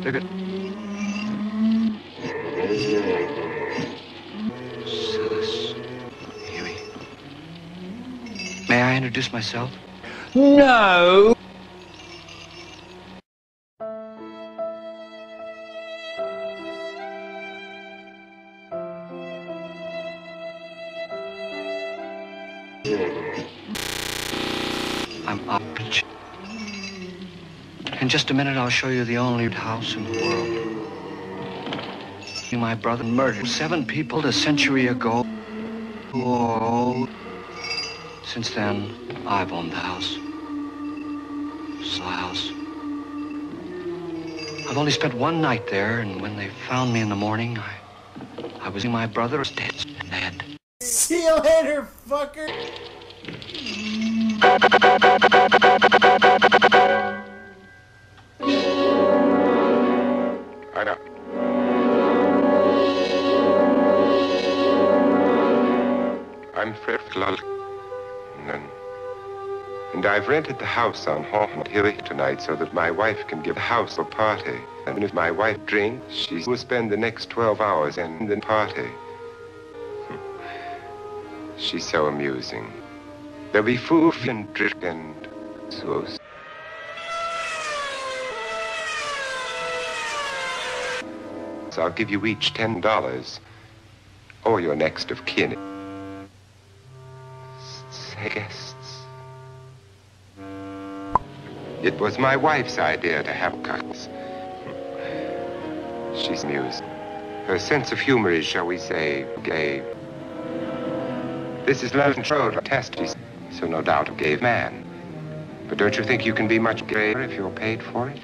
Take it. Sis. Huey. May I introduce myself? No! I'm up. In just a minute, I'll show you the only house in the world. My brother murdered 7 people a century ago. Whoa. Since then, I've owned the house. It's the house. I've only spent 1 night there, and when they found me in the morning, I was my brother was dead. See you later, fucker. I know. I'm Fred Clark, and I've rented the house on Haunted Hill tonight so that my wife can give the house a party. And if my wife drinks, she will spend the next 12 hours in the party. She's so amusing. There'll be food and drink and so. So I'll give you each $10, or your next of kin. Say guests. It was my wife's idea to have cuts. She's amused. Her sense of humor is, shall we say, gay. This is love control test, so no doubt a gay man. But don't you think you can be much gayer if you're paid for it?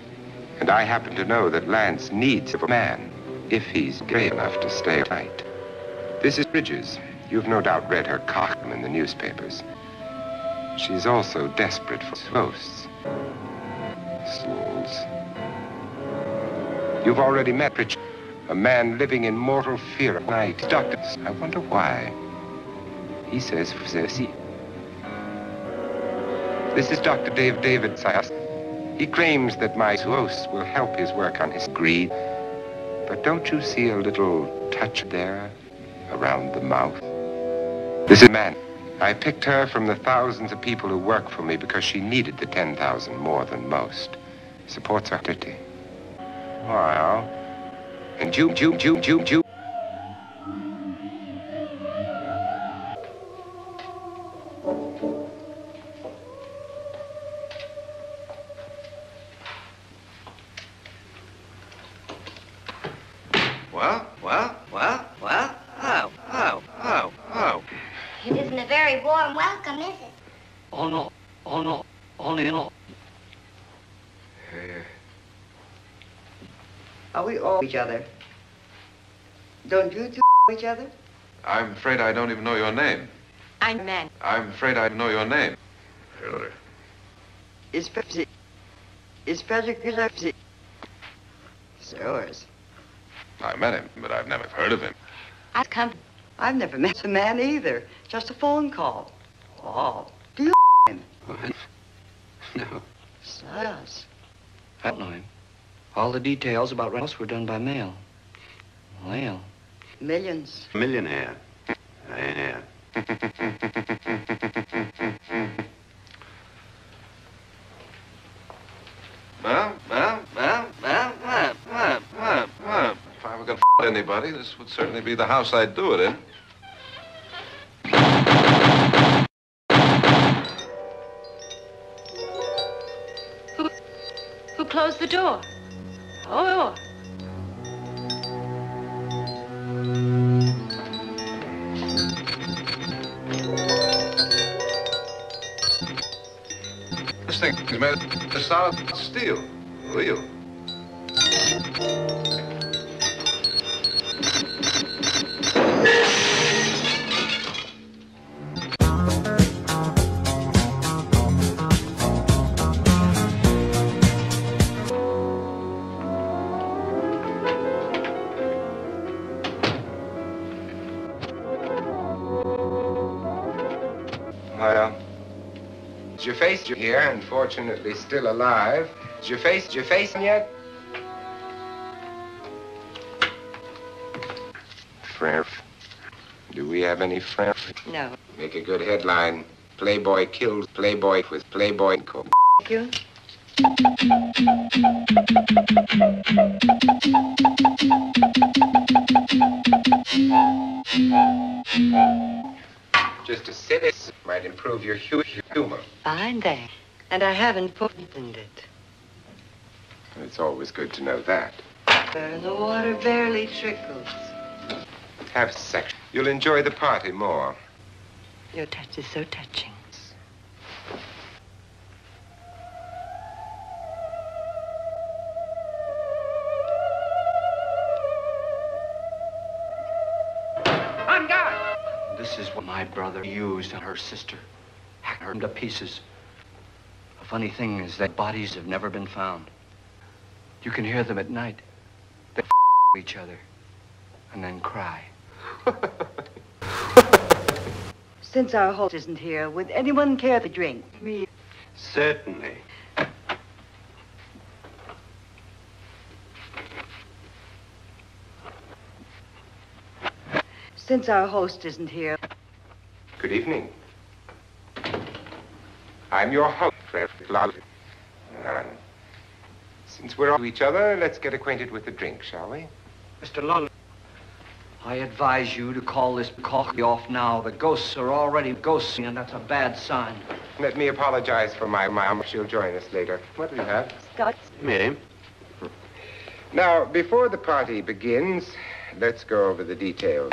And I happen to know that Lance needs a man, if he's gay enough to stay tight. This is Bridges. You've no doubt read her column in the newspapers. She's also desperate for ghosts. Souls. You've already met Richard, a man living in mortal fear of night. Doctors, I wonder why. He says, this is Dr. David Sayas. He claims that my ghost will help his work on his greed. But don't you see a little touch there around the mouth? This is a man. I picked her from the thousands of people who work for me because she needed the 10,000 more than most. Supports her activity. Wow. And you. Oh. It isn't a very warm welcome, is it? Oh, no. Only no. Are we all each other? Don't you two each other? I'm afraid I don't even know your name. I'm a man. I'm afraid I know your name. Is Pepsi? Is Pepsi? Yours. I met him, but I've never heard of him. I've come. I've never met a man either. Just a phone call. Oh, do you him? No. Yes. I don't know him. All the details about Reynolds were done by mail. Well. Millions. Millionaire. Yeah. If I were going to anybody, this would certainly be the house I'd do it in. Who closed the door? Oh. This thing is made of solid steel. Real. Well, is your face here, unfortunately still alive? Is your face yet? friends? Do we have any friends? No. Make a good headline. Playboy kills Playboy with Playboy co. Thank you. Just a sip might improve your humor. Fine thing. And I haven't poisoned it. It's always good to know that. The water barely trickles. Have sex. You'll enjoy the party more. Your touch is so touching. On guard! This is what my brother used on her sister. Hacked her to pieces. The funny thing is that bodies have never been found. You can hear them at night. They each other and then cry. Since our host isn't here, would anyone care to drink? Me. Certainly. Since our host isn't here. Good evening. I'm your host, Frederick Lawley. Since we're all to each other, let's get acquainted with the drink, shall we? Mr. Lawler, I advise you to call this coffee off now. The ghosts are already ghosting, and that's a bad sign. Let me apologize for my mom. She'll join us later. What do you have? Scotch. Me? Now, before the party begins, let's go over the details.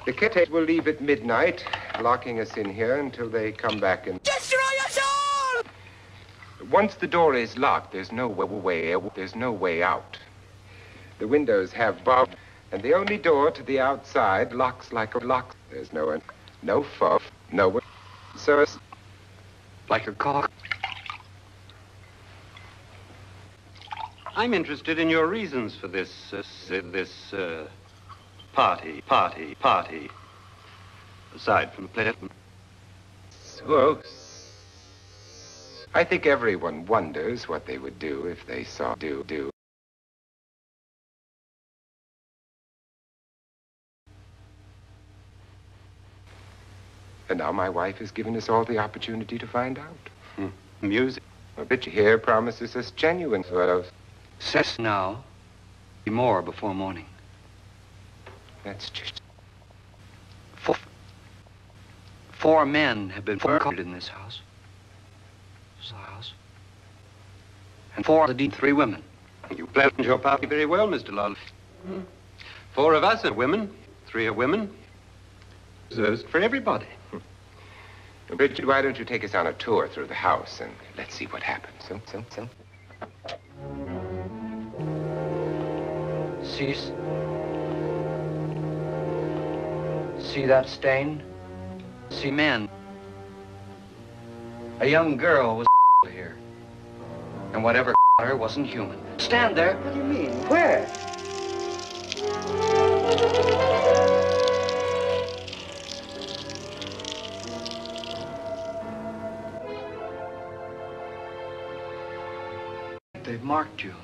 The caretaker will leave at midnight, locking us in here until they come back and... Destroy us all! Once the door is locked, there's no way out. The windows have bars, and the only door to the outside locks like a lock. There's no foe, no one. So it's Like a cock. I'm interested in your reasons for this party. Aside from the pleasure. so. I think everyone wonders what they would do if they saw do. And now my wife has given us all the opportunity to find out. Music. A bitch here promises us genuine love. Says now, be more before morning. That's just... Four men have been murdered in this house. And four of the 3 women. You planned your party very well, Mr. Lawley. 4 of us are women. 3 are women. Deserves for everybody. Bridget, why don't you take us on a tour through the house and let's see what happens. See that stain? See men. A young girl was here. And whatever her wasn't human. Stand there. What do you mean? Where? They've marked you.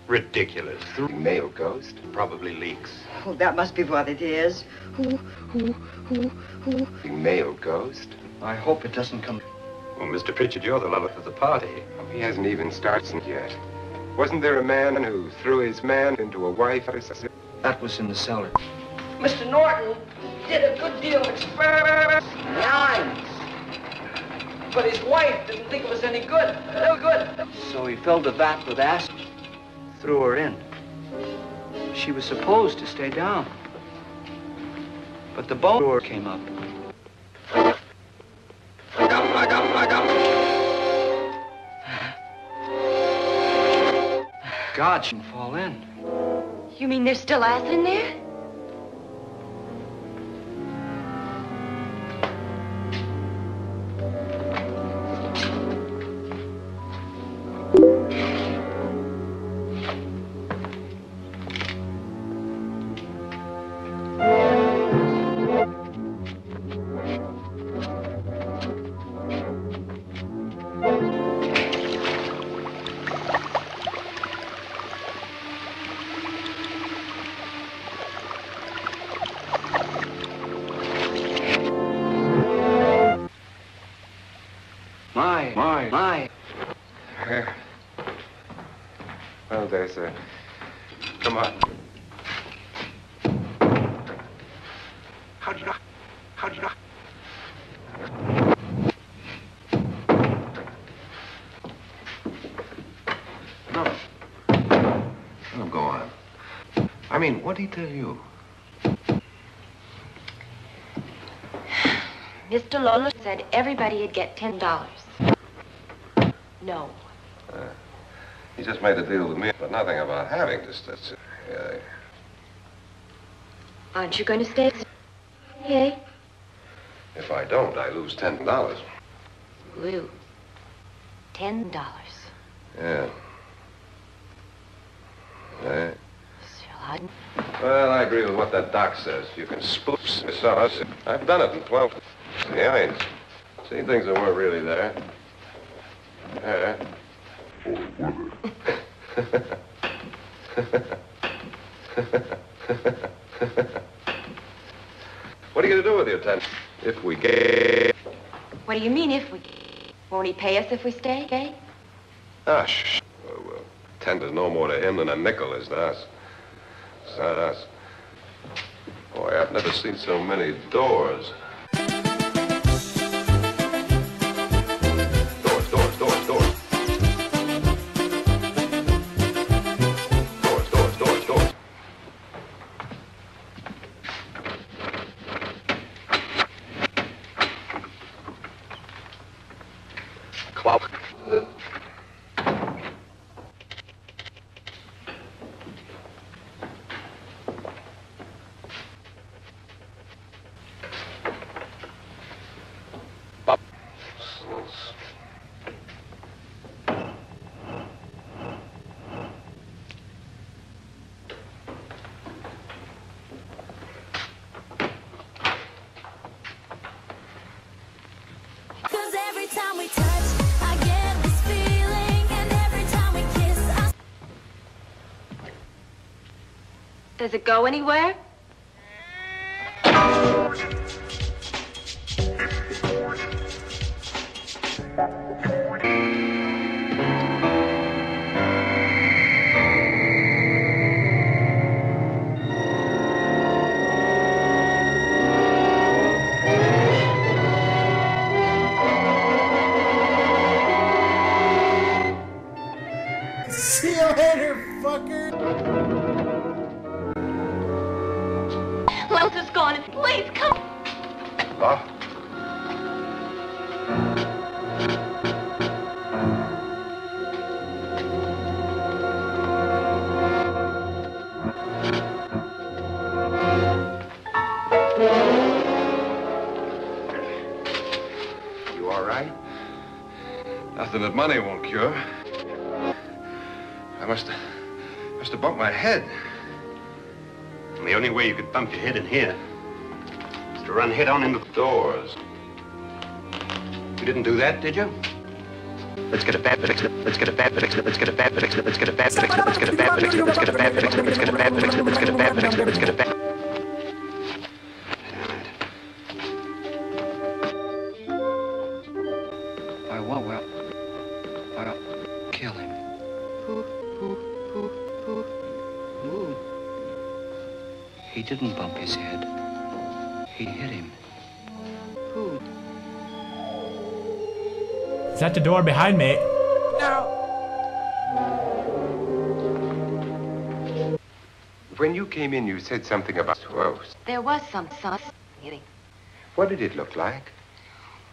Ridiculous. The male ghost. Probably leaks. Oh, that must be what it is. Who? The male ghost. I hope it doesn't come. Well, Mr. Pritchard, you're the lover of the party. Oh, he hasn't even started yet. Wasn't there a man who threw his man into a wife? That was in the cellar. Mr. Norton did a good deal of experiments, but his wife didn't think it was any good. No good. So he filled the vat with acid, threw her in. She was supposed to stay down. But the bone door came up. Back up. God, she didn't fall in. You mean there's still acid in there? My. Well, there's a... Come on. How'd you know? No. Oh, go on. I mean, what'd he tell you? Mr. Lola said everybody'd get $10. No. He just made a deal with me, but nothing about having to stay. Aren't you going to stay? Okay. If I don't, I lose $10. Lou. $10. Yeah. Yeah. Shall Well, I agree with what that doc says. You can spoof us. I've done it in 12. See, I mean, seen things that weren't really there. Yeah. What are you going to do with your 10? If we get... What do you mean if we... Won't he pay us if we stay, eh? Ah, shh. Well, 10 is no more to him than a nickel is to us. It's not us. Boy, I've never seen so many doors. Does it go anywhere? See you later, fucker. Lance is gone. Please come. Huh? You all right? Nothing that money won't cure. I must have bumped my head. And the only way you could bump your head in here is to run head on into the Doors. You didn't do that, did you? Let's get a bad let's get a bad let's get a bad let's get a bad let's get a bad let's get a bad let's get a bad let's get a bad let's get a bad let's get a bad. Well, kill him. Who? He didn't bump his head. He hit him. Who? Is that the door behind me? No. When you came in, you said something about swells. There was some. What did it look like?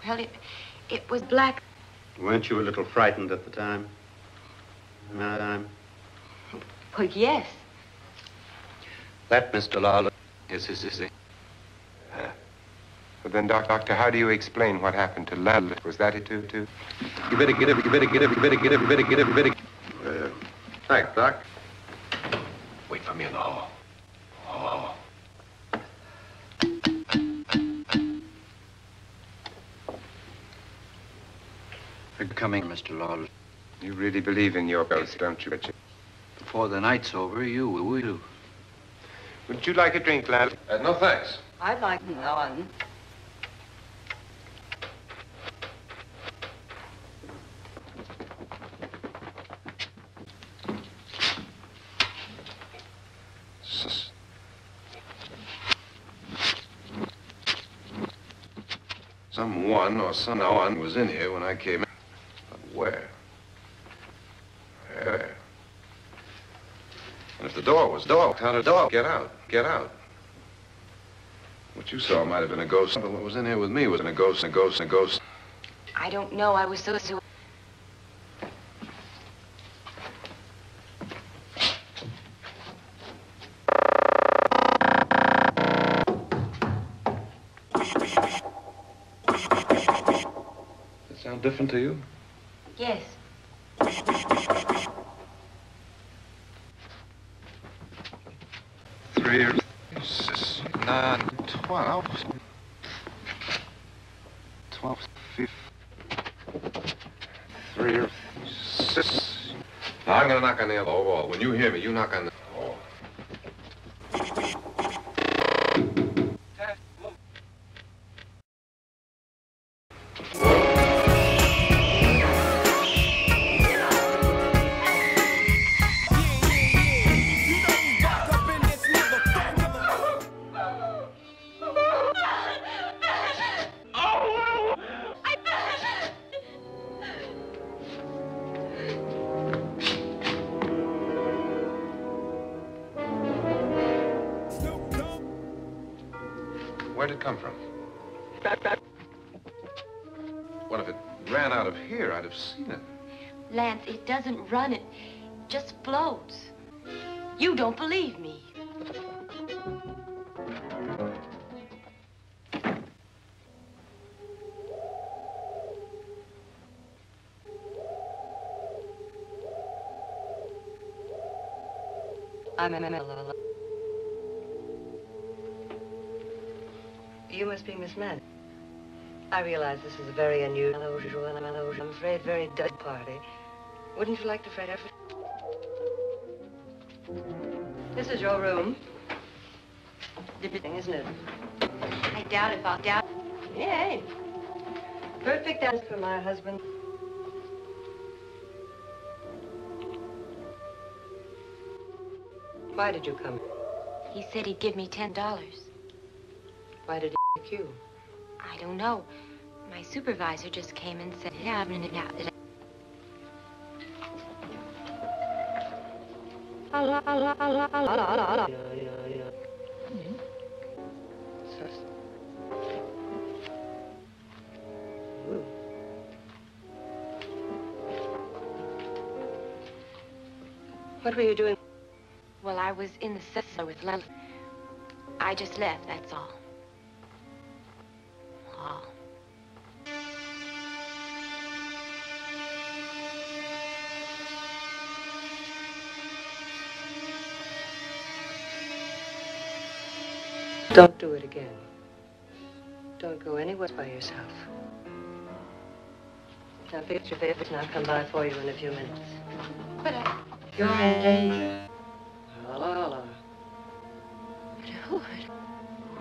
Well, it was black. Weren't you a little frightened at the time? Well, yes. That, Mr. Lawler, is Well, then, Doctor, how do you explain what happened to Lal? Was that it, too? You better get it. Thanks, Doc. Wait for me in the hall. You're coming, Mr. Lawler. You really believe in your ghost, don't you, Richard? Before the night's over, you will do. Would you like a drink, Lal? No, thanks. I'd like none. Someone or someone was in here when I came in. But where? Where? And if the door was locked, how did the dog get out? Get out. What you saw might have been a ghost, but what was in here with me was a ghost, a ghost, a ghost. I don't know. I was so... Does it sound different to you? Yes. 3, 6, 9, 12. 12, 15. 3, 6. Now, I'm going to knock on the other wall. When you hear me, you knock on the wall. Where'd it come from? What if it ran out of here? I'd have seen it. Lance, it doesn't run. It just floats. You don't believe me. You must be Miss Mann. I realize this is a very unusual and I'm afraid very dead party. Wouldn't you like to fret effort? This is your room. Everything, isn't it? I doubt if I'll doubt. Yay. Perfect answer for my husband. Why did you come? He said he'd give me $10. Why did he pick you? I don't know. My supervisor just came and said, yeah, I'm in and out. What were you doing? Well, I was in the cellar with Lily. I just left, that's all. Oh. Don't do it again. Don't go anywhere by yourself. Now fix your favorites and I'll come by for you in a few minutes. But You're in danger. Hello.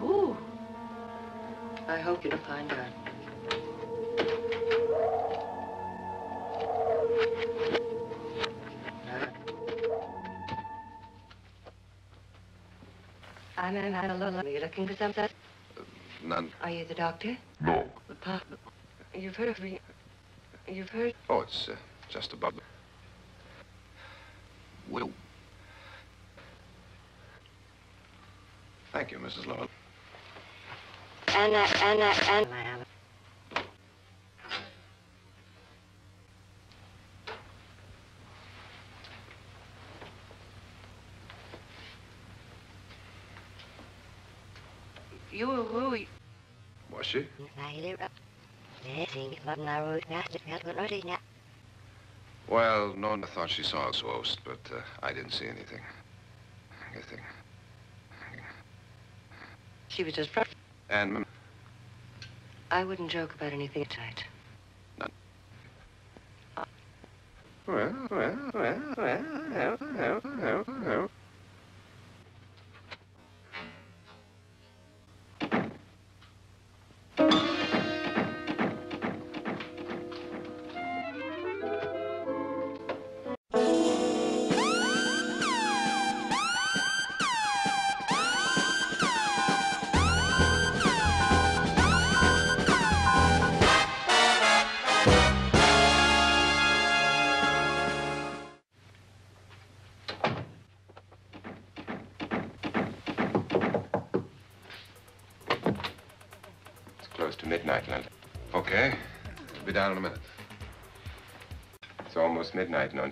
Ooh. I hope you'll find out. Are you looking for something? None. Are you the doctor? No. You've heard of me. You've heard? Oh, it's just above the... Will. Thank you, Mrs. Lowe. Anna. You were who? Was she? Well, Nona thought she saw a ghost, but I didn't see anything. She was just frightened. And... I wouldn't joke about anything tonight. None. Well. midnight, London. Okay. Be down in a minute. It's almost midnight, no?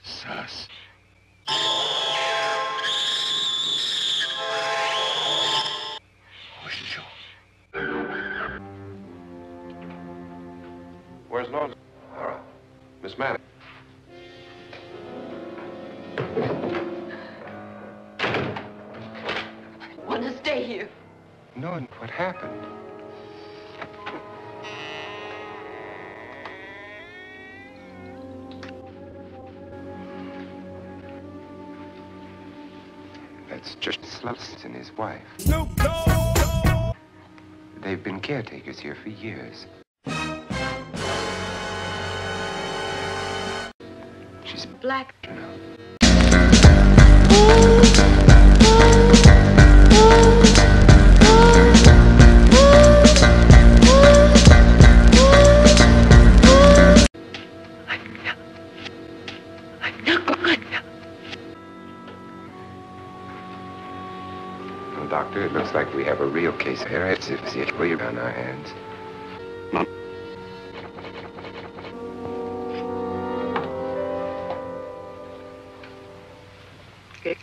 Sus. Where's Lord? Laura. Miss Manning. I want to stay here. No, what happened? That's just Sluts and his wife. They've been caretakers here for years. She's Black. Well, Doctor, it looks like we have a real case here. It's if we're on our hands. Okay.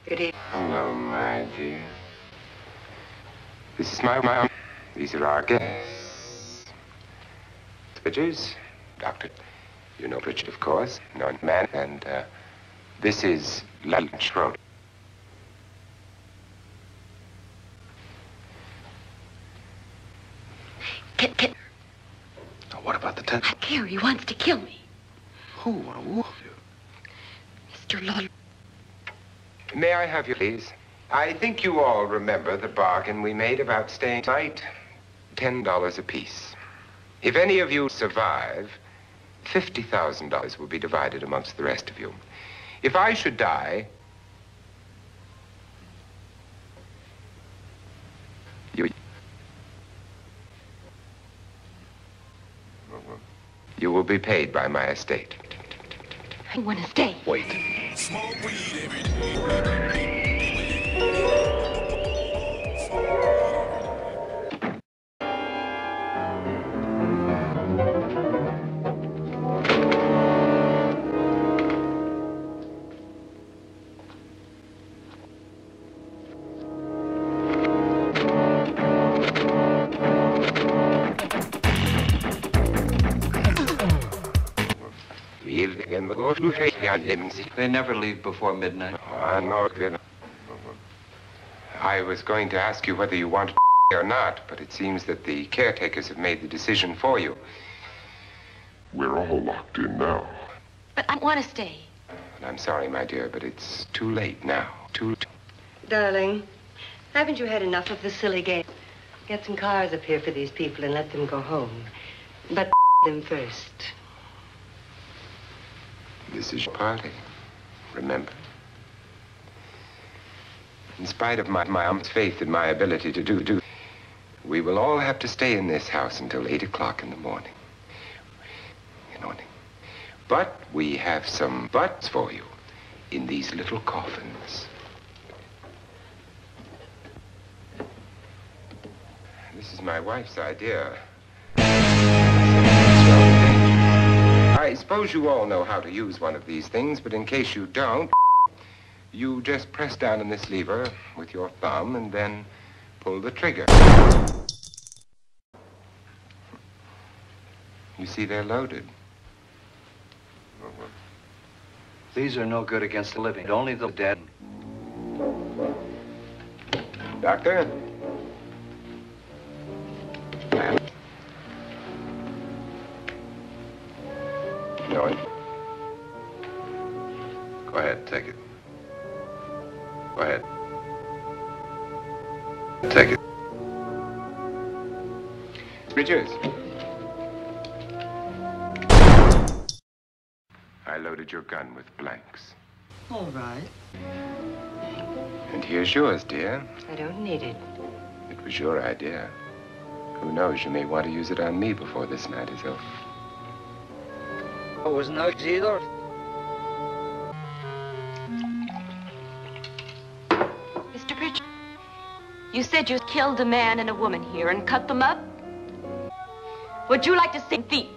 Good evening. Hello, my dear. This is my These are our guests. Pritchard's, Doctor. You know Pritchard, of course. No man, and this is Lunch Road. Now, what about the tent? Gary wants to kill me. Who want to wolf you? Mr. Lawler. May I have you, please? I think you all remember the bargain we made about staying tonight. $10 apiece. If any of you survive, $50,000 will be divided amongst the rest of you. If I should die, you will be paid by my estate. I want to stay. Wait. They never leave before midnight. I was going to ask you whether you wanted or not, but it seems that the caretakers have made the decision for you. We're all locked in now. But I want to stay. I'm sorry, my dear, but it's too late now. Darling, haven't you had enough of this silly game? Get some cars up here for these people and let them go home. But them first. This is your party, remember? In spite of my mom's faith in my ability to do, we will all have to stay in this house until 8 o'clock in the morning. But we have some butts for you in these little coffins. This is my wife's idea. I suppose you all know how to use one of these things, but in case you don't, you just press down on this lever with your thumb and then pull the trigger. You see, they're loaded. These are no good against the living, only the dead. Doctor? No one. Go ahead, take it. Go ahead. Take it. Bridges. I loaded your gun with blanks. All right. And here's yours, dear. I don't need it. It was your idea. Who knows, you may want to use it on me before this night is over. Oh, wasn't that either? Mr. Pritchard, you said you killed a man and a woman here and cut them up? Would you like to see feet?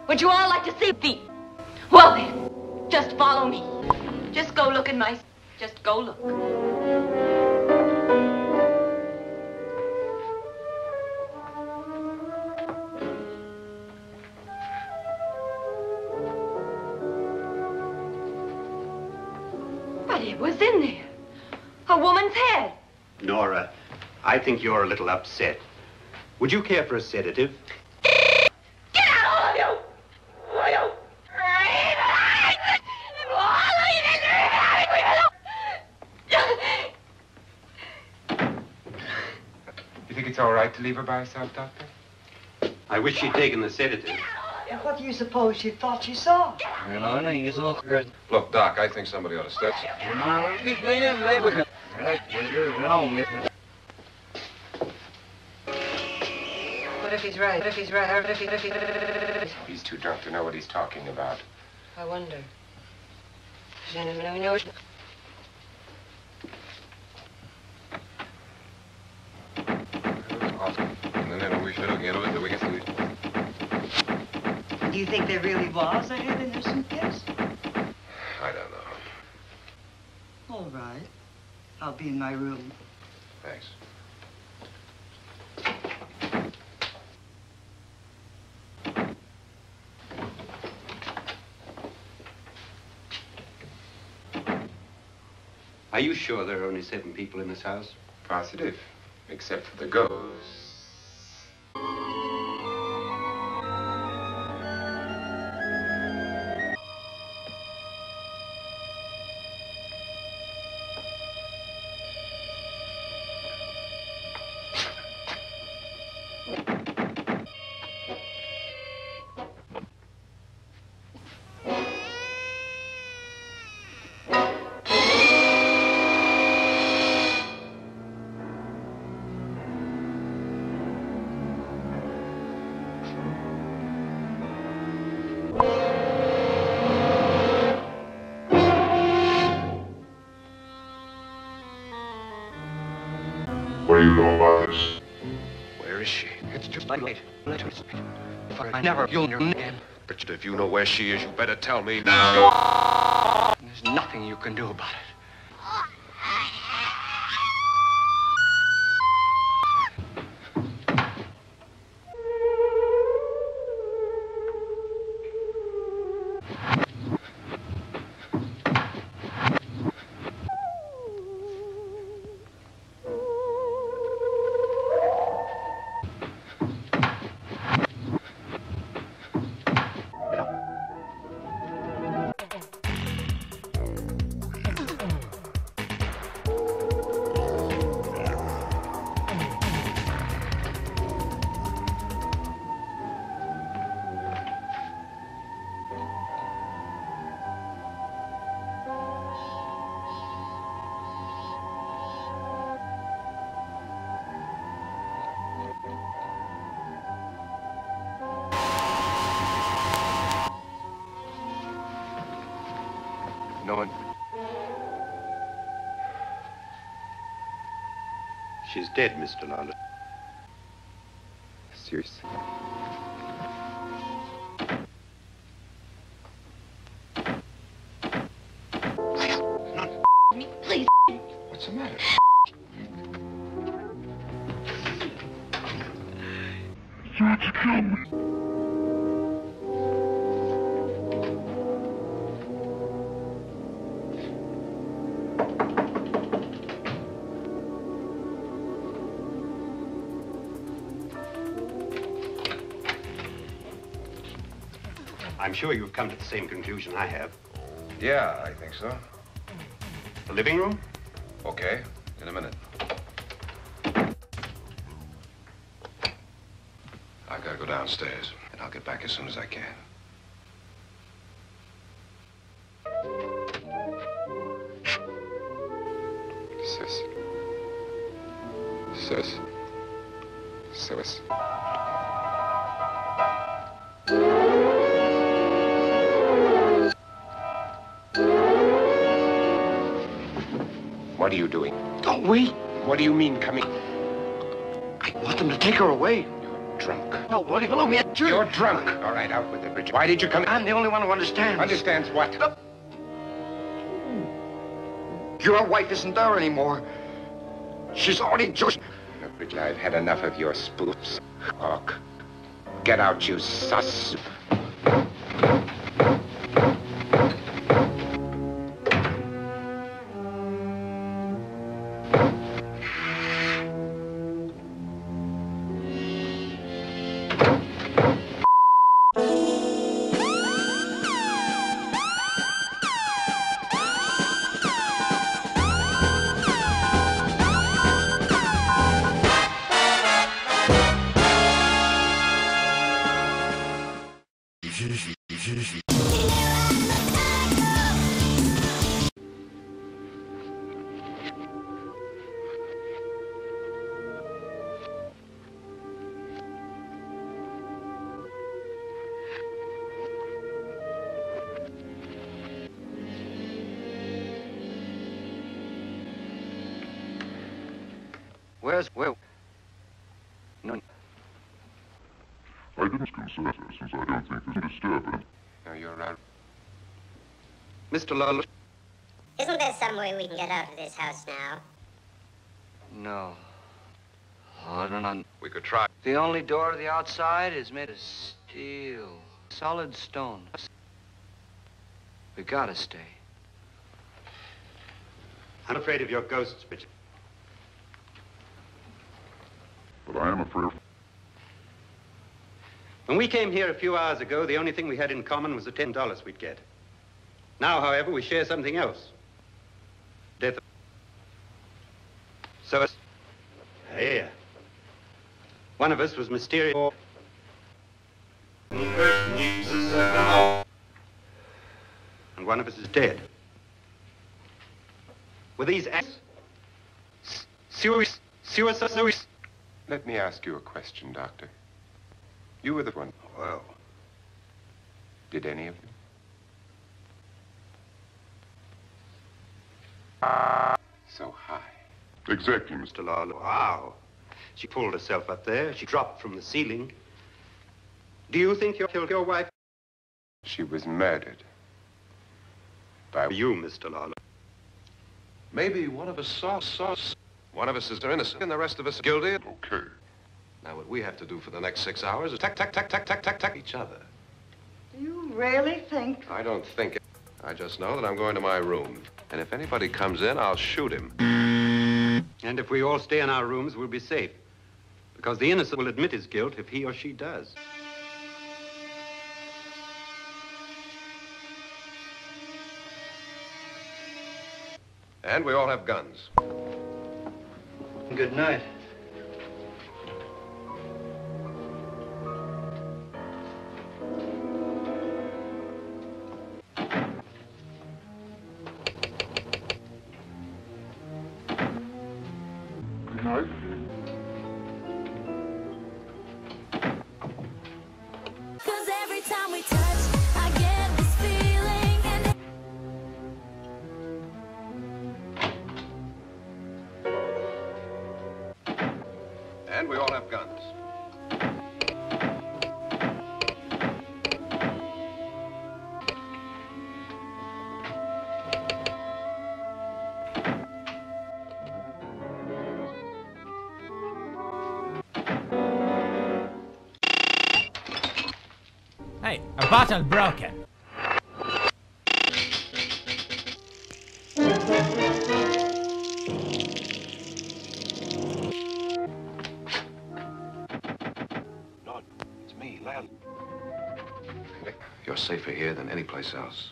Would you all like to see feet? Well then, just follow me. Just go look in my... Just go look. But it was in there. A woman's head. Nora, I think you're a little upset. Would you care for a sedative? Get out, all of you! All of you! You think it's all right to leave her by herself, Doctor? I wish she'd taken the sedative. What do you suppose she thought she saw? Look, Doc, I think somebody ought to step. What if he's right? What if he's right? What if he... He's too drunk to know what he's talking about. I wonder. Gentlemen, I know... And then we should look into it, we get some... Do you think there really was a head in her suitcase? I don't know. All right. I'll be in my room. Thanks. Are you sure there are only 7 people in this house? Positive, except for the ghost. What do you know about this? Where is she? It's just late. If I never you'll your name. Richard, if you know where she is, you better tell me now. There's nothing you can do about it. No one... She's dead, Mr. Landa. Seriously? Please. What's the matter? Trying to kill me. I'm sure you've come to the same conclusion I have. Yeah, I think so. The living room? Okay, in a minute. I've got to go downstairs, and I'll get back as soon as I can. Sis. What are you doing? Don't wait. What do you mean coming? I want them to take her away. You're drunk. No, what? Below me at church. You're drunk. All right, out with it, Richard. Why did you come? I'm the only one who understands. Understands what? Your wife isn't there anymore. She's already just... Look, Richard, I've had enough of your spoofs. Hawk. Get out, you sus. Where? No. I didn't consider it, since I don't think it's disturbing. No, you're right. Mr. Lawler. Isn't there some way we can get out of this house now? No. I don't know. We could try. The only door to the outside is made of steel. Solid stone. We gotta stay. I'm afraid of your ghosts, Richard. But I am afraid of... When we came here a few hours ago, the only thing we had in common was the $10 we'd get. Now, however, we share something else. Death. So it's... Here. One of us was mysterious. And one of us is dead. Were these acts... Suicide? Let me ask you a question, Doctor. You were the one. Well. Did any of you? So high. Exactly, Mr. Mr. Lawler. Wow. She pulled herself up there. She dropped from the ceiling. Do you think you killed your wife? She was murdered. By You, Mr. Lawler. Maybe one of us saw. One of us is innocent, and the rest of us are guilty. Okay. Now, what we have to do for the next 6 hours is tack each other. Do you really think? I don't think it. I just know that I'm going to my room. And if anybody comes in, I'll shoot him. And if we all stay in our rooms, we'll be safe. Because the innocent will admit his guilt if he or she does. And we all have guns. Good night. Good night. Cause every time we touch, I get this feeling and And we all have guns. Hey, a bottle broken. You're safer here than any place else.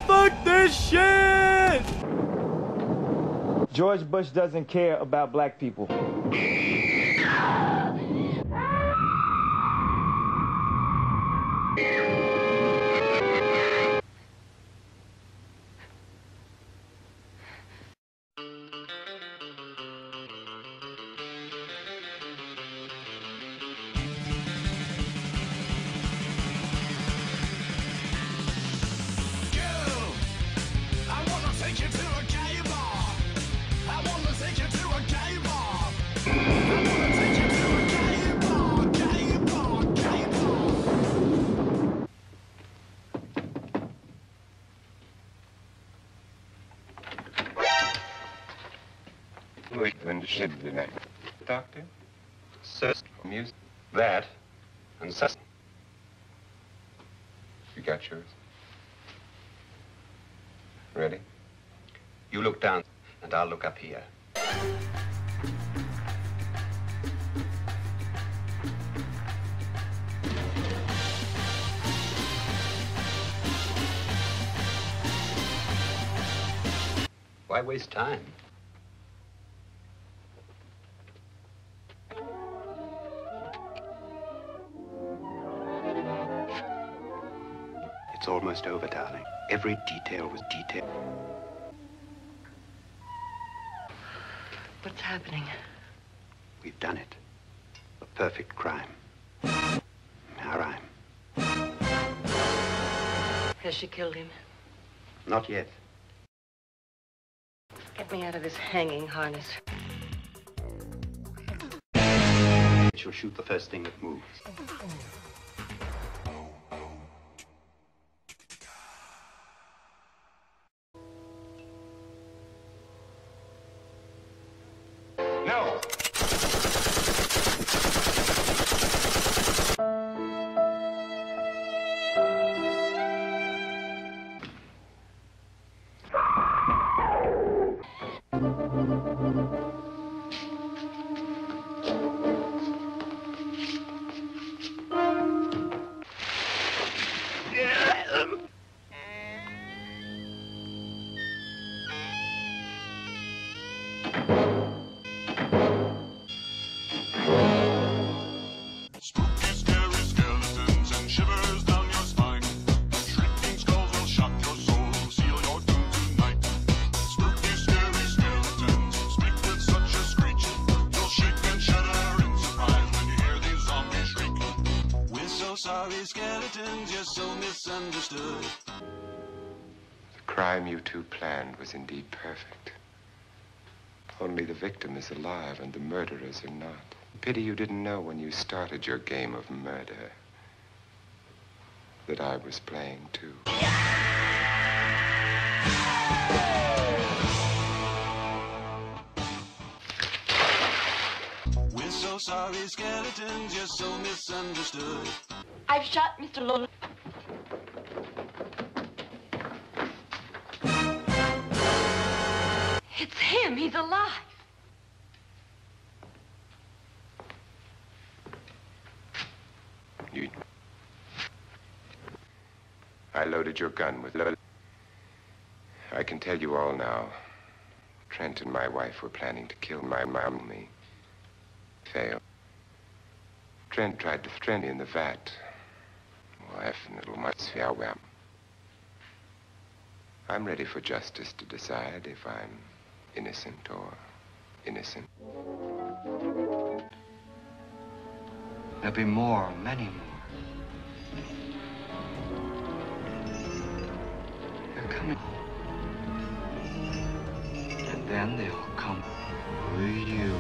Fuck this shit! George Bush doesn't care about black people. Doctor? Sus, music, that, and sus. You got yours? Ready? You look down, and I'll look up here. Why waste time? It's almost over, darling. Every detail was detailed. What's happening? We've done it. A perfect crime. Our rhyme. Has she killed him? Not yet. Get me out of this hanging harness. She'll shoot the first thing that moves. No! Sorry, skeletons, you're so misunderstood. The crime you two planned was indeed perfect. Only the victim is alive and the murderers are not. Pity you didn't know when you started your game of murder that I was playing too. We're so sorry, skeletons, you're so misunderstood. I've shot Mr. Lola. It's him. He's alive. I loaded your gun with I can tell you all now. Trent and my wife were planning to kill my mom and me. Failed. Trent tried to throw me in the vat. I'm ready for justice to decide if I'm innocent or innocent. There'll be more, many more. They're coming. And then they'll come for you.